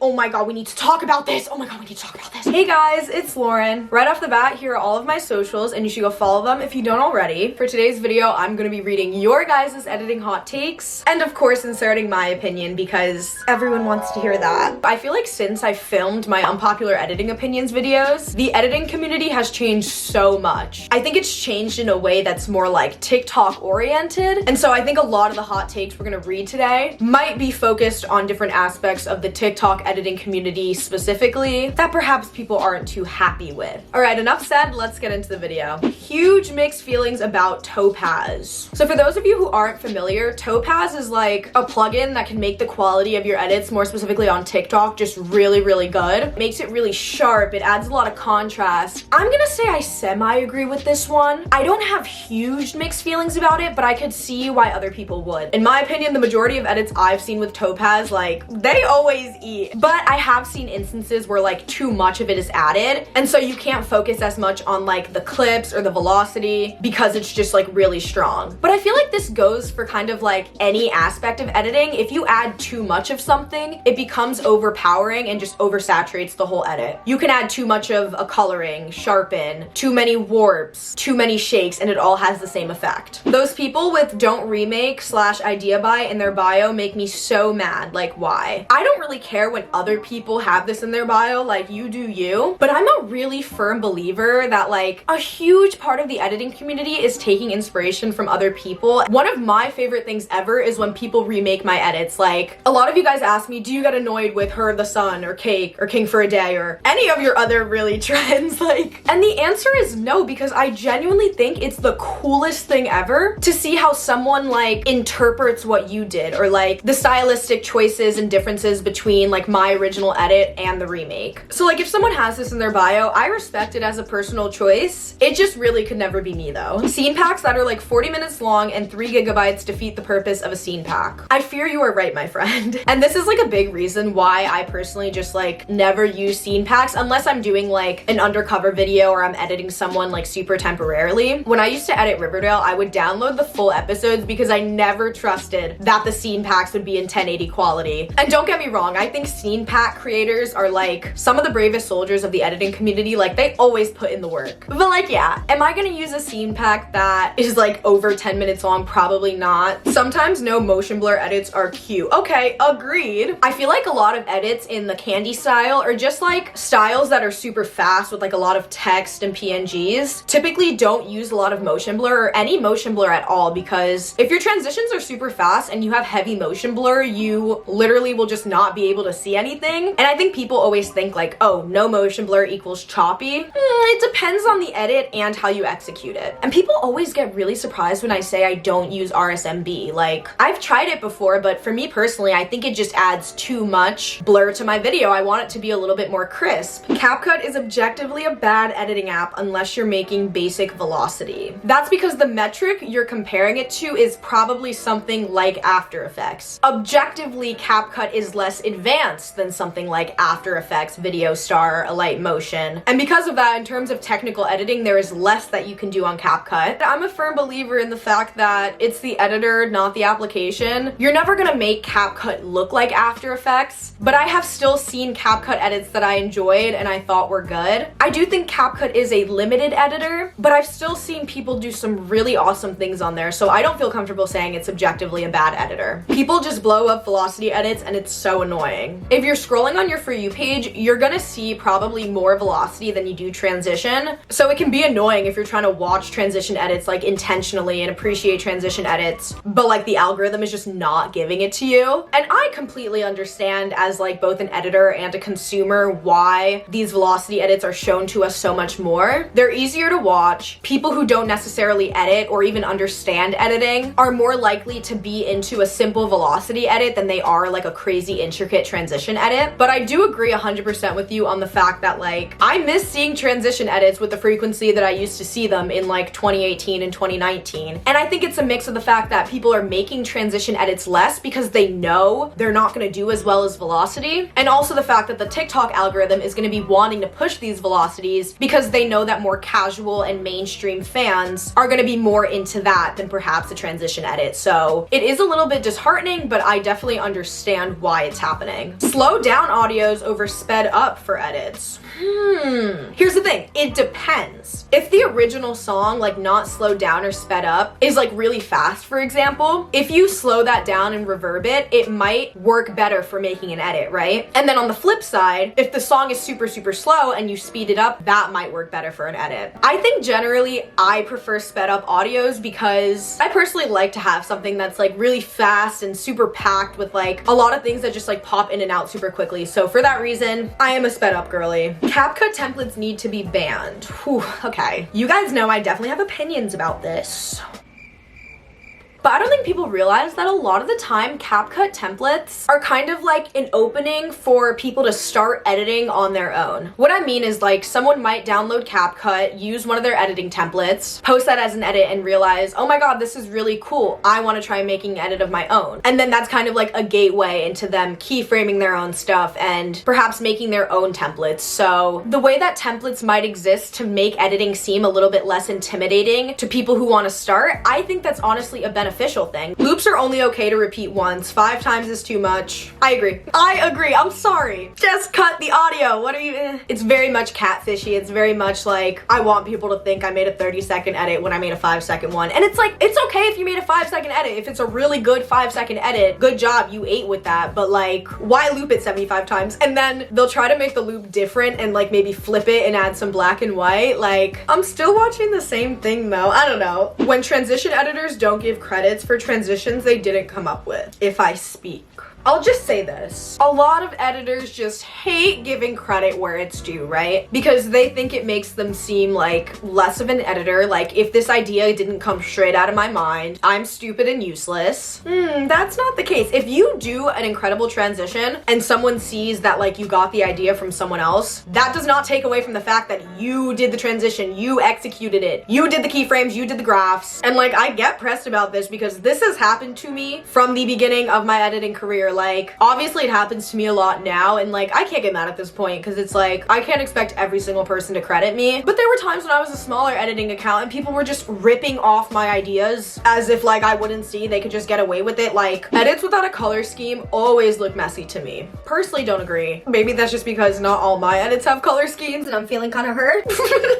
Oh my god, we need to talk about this. Oh my god, we need to talk about this. Hey guys, it's Lauren. Right off the bat, here are all of my socials and you should go follow them if you don't already. For today's video, I'm gonna be reading your guys' editing hot takes and of course inserting my opinion because everyone wants to hear that. I feel like since I filmed my unpopular editing opinions videos, the editing community has changed so much. I think it's changed in a way that's more like TikTok oriented, and so I think a lot of the hot takes we're gonna read today might be focused on different aspects of the TikTok editing community specifically that perhaps people aren't too happy with. All right, enough said, let's get into the video. Huge mixed feelings about Topaz. So for those of you who aren't familiar, Topaz is like a plugin that can make the quality of your edits, more specifically on TikTok, just really, really good. Makes it really sharp, it adds a lot of contrast. I'm gonna say I semi-agree with this one. I don't have huge mixed feelings about it, but I could see why other people would. In my opinion, the majority of edits I've seen with Topaz, like, they always eat. But I have seen instances where like too much of it is added, and so you can't focus as much on like the clips or the velocity because it's just like really strong. But I feel like this goes for kind of like any aspect of editing. If you add too much of something, it becomes overpowering and just oversaturates the whole edit. You can add too much of a coloring, sharpen, too many warps, too many shakes, and it all has the same effect. Those people with don't remake / idea buy in their bio make me so mad. Like, why? I don't really care when other people have this in their bio, like, you do you, but I'm a really firm believer that like a huge part of the editing community is taking inspiration from other people. One of my favorite things ever is when people remake my edits. Like, a lot of you guys ask me, do you get annoyed with Her, the Sun, or Cake, or King for a Day, or any of your other really trends? Like, and the answer is no, because I genuinely think it's the coolest thing ever to see how someone like interprets what you did, or like the stylistic choices and differences between like my original edit and the remake. So like if someone has this in their bio, I respect it as a personal choice. It just really could never be me though. Scene packs that are like 40 minutes long and 3 gigabytes defeat the purpose of a scene pack. I fear you are right, my friend. And this is like a big reason why I personally just like never use scene packs unless I'm doing like an undercover video or I'm editing someone like super temporarily. When I used to edit Riverdale, I would download the full episodes because I never trusted that the scene packs would be in 1080 quality. And don't get me wrong, I think scene pack creators are like some of the bravest soldiers of the editing community. Like, they always put in the work. But like, yeah, am I gonna use a scene pack that is like over 10 minutes long? Probably not. Sometimes no motion blur edits are cute. Okay, agreed. I feel like a lot of edits in the candy style are just like styles that are super fast with like a lot of text and PNGs. Typically don't use a lot of motion blur or any motion blur at all, because if your transitions are super fast and you have heavy motion blur, you literally will just not be able to see anything. And I think people always think like, oh, no motion blur equals choppy. It depends on the edit and how you execute it. And people always get really surprised when I say I don't use RSMB. Like, I've tried it before, but for me personally, I think it just adds too much blur to my video. I want it to be a little bit more crisp. CapCut is objectively a bad editing app unless you're making basic velocity. That's because the metric you're comparing it to is probably something like After Effects. Objectively, CapCut is less advanced than something like After Effects, Video Star, Alight Motion. And because of that, in terms of technical editing, there is less that you can do on CapCut. I'm a firm believer in the fact that it's the editor, not the application. You're never gonna make CapCut look like After Effects, but I have still seen CapCut edits that I enjoyed and I thought were good. I do think CapCut is a limited editor, but I've still seen people do some really awesome things on there, so I don't feel comfortable saying it's objectively a bad editor. People just blow up velocity edits and it's so annoying. If you're scrolling on your For You page, you're gonna see probably more velocity than you do transition, so it can be annoying if you're trying to watch transition edits like intentionally and appreciate transition edits, but like the algorithm is just not giving it to you. And I completely understand as like both an editor and a consumer why these velocity edits are shown to us so much more. They're easier to watch. People who don't necessarily edit or even understand editing are more likely to be into a simple velocity edit than they are like a crazy intricate transition edit. But I do agree 100% with you on the fact that like I miss seeing transition edits with the frequency that I used to see them in like 2018 and 2019. And I think it's a mix of the fact that people are making transition edits less because they know they're not going to do as well as velocity, and also the fact that the TikTok algorithm is going to be wanting to push these velocities because they know that more casual and mainstream fans are going to be more into that than perhaps a transition edit. So it is a little bit disheartening, but I definitely understand why it's happening. Slow down audios over sped up for edits. Here's the thing, it depends. If the original song, like not slowed down or sped up, is like really fast, for example, if you slow that down and reverb it, it might work better for making an edit, right? And then on the flip side, if the song is super, super slow and you speed it up, that might work better for an edit. I think generally I prefer sped up audios because I personally like to have something that's like really fast and super packed with like a lot of things that just like pop in and out super quickly. So for that reason, I am a sped up girly. CapCut templates need to be banned. Whew, okay. You guys know I definitely have opinions about this. But I don't think people realize that a lot of the time CapCut templates are kind of like an opening for people to start editing on their own. What I mean is like someone might download CapCut, use one of their editing templates, post that as an edit and realize, oh my god, this is really cool. I want to try making an edit of my own. And then that's kind of like a gateway into them keyframing their own stuff and perhaps making their own templates. So the way that templates might exist to make editing seem a little bit less intimidating to people who want to start, I think that's honestly a beneficial thing. Loops are only okay to repeat once. 5 times is too much. I agree. I'm sorry. Just cut the audio. What are you? It's very much catfishy. It's very much like I want people to think I made a 30-second edit when I made a 5-second one. And it's like, it's okay if you made a 5-second edit. If it's a really good 5-second edit, good job, you ate with that. But like, why loop it 75 times? And then they'll try to make the loop different and like maybe flip it and add some black and white. Like, I'm still watching the same thing though. I don't know. When transition editors don't give credits for transitions they didn't come up with, if I speak. I'll just say this. A lot of editors just hate giving credit where it's due, right? Because they think it makes them seem like less of an editor. Like if this idea didn't come straight out of my mind, I'm stupid and useless. That's not the case. If you do an incredible transition and someone sees that like you got the idea from someone else, that does not take away from the fact that you did the transition, you executed it, you did the keyframes, you did the graphs. And like I get pressed about this because this has happened to me from the beginning of my editing career. Like obviously it happens to me a lot now and like I can't get mad at this point because it's like I can't expect every single person to credit me, but there were times when I was a smaller editing account and people were just ripping off my ideas as if like I wouldn't see they could just get away with it. Like edits without a color scheme always look messy to me. Personally don't agree. Maybe that's just because not all my edits have color schemes and I'm feeling kind of hurt.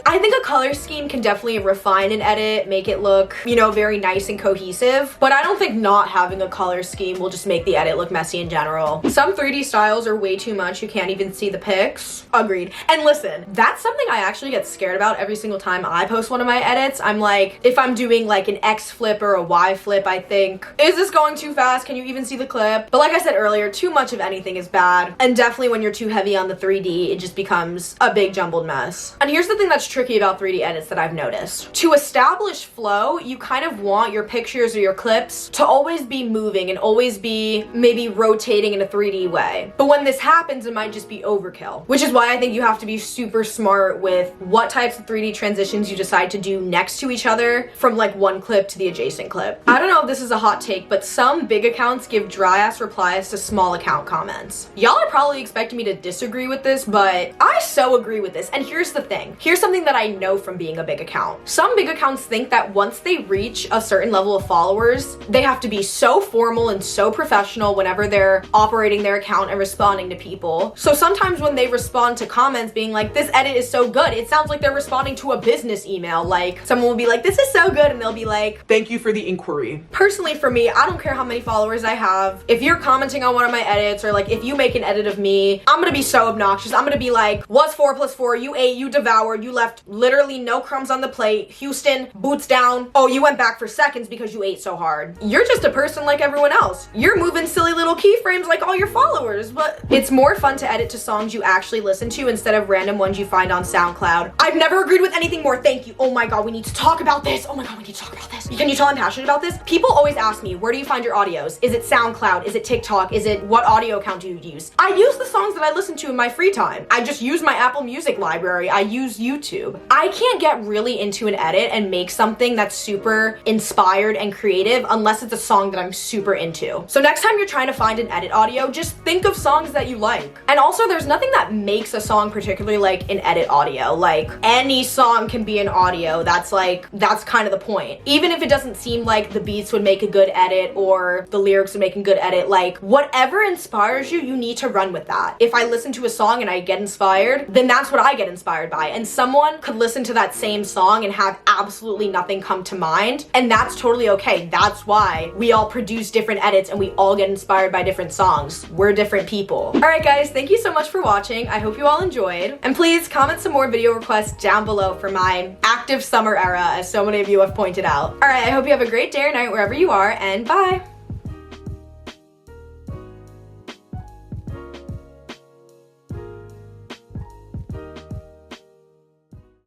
I think a color scheme can definitely refine an edit, make it look, you know, very nice and cohesive, but I don't think not having a color scheme will just make the edit look messy in general. Some 3D styles are way too much. You can't even see the pics. Agreed. And listen, that's something I actually get scared about every single time I post one of my edits. I'm like, if I'm doing like an X flip or a Y flip, I think, is this going too fast? Can you even see the clip? But like I said earlier, too much of anything is bad. And definitely when you're too heavy on the 3D, it just becomes a big jumbled mess. And here's the thing that's tricky about 3D edits that I've noticed. To establish flow, you kind of want your pictures or your clips to always be moving and always be maybe rotating in a 3D way. But when this happens, it might just be overkill, which is why I think you have to be super smart with what types of 3D transitions you decide to do next to each other from like one clip to the adjacent clip. I don't know if this is a hot take, but some big accounts give dry ass replies to small account comments. Y'all are probably expecting me to disagree with this, but I so agree with this. And here's the thing. Here's something that I know from being a big account. Some big accounts think that once they reach a certain level of followers, they have to be so formal and so professional whenever they're operating their account and responding to people. So sometimes when they respond to comments being like, this edit is so good, it sounds like they're responding to a business email. Like someone will be like, this is so good, and they'll be like, thank you for the inquiry. Personally for me, I don't care how many followers I have. If you're commenting on one of my edits or like if you make an edit of me, I'm gonna be so obnoxious. I'm gonna be like, what's 4 + 4? You ate, you devoured, you left literally no crumbs on the plate. Houston, boots down. Oh, you went back for seconds because you ate so hard. You're just a person like everyone else. You're moving silly little keyframes like all your followers, but it's more fun to edit to songs you actually listen to instead of random ones you find on SoundCloud. I've never agreed with anything more. Thank you. Oh my god, we need to talk about this. Oh my god, we need to talk about this. Can you tell I'm passionate about this? People always ask me, where do you find your audios? Is it SoundCloud? Is it TikTok? Is it what audio account do you use? I use the songs that I listen to in my free time. I just use my Apple Music library. I use YouTube. I can't get really into an edit and make something that's super inspired and creative unless it's a song that I'm super into. So next time you're trying to find an edit audio, just think of songs that you like. And also, there's nothing that makes a song particularly like an edit audio. Like, any song can be an audio. That's kind of the point. Even if it doesn't seem like the beats would make a good edit or the lyrics would make a good edit, like, whatever inspires you, you need to run with that. If I listen to a song and I get inspired, then that's what I get inspired by. And someone could listen to that same song and have absolutely nothing come to mind, and that's totally okay. That's why we all produce different edits and we all get inspired by different songs. We're different people. All right, guys, thank you so much for watching. I hope you all enjoyed. And please comment some more video requests down below for my active summer era, as so many of you have pointed out. All right, I hope you have a great day or night wherever you are, and bye.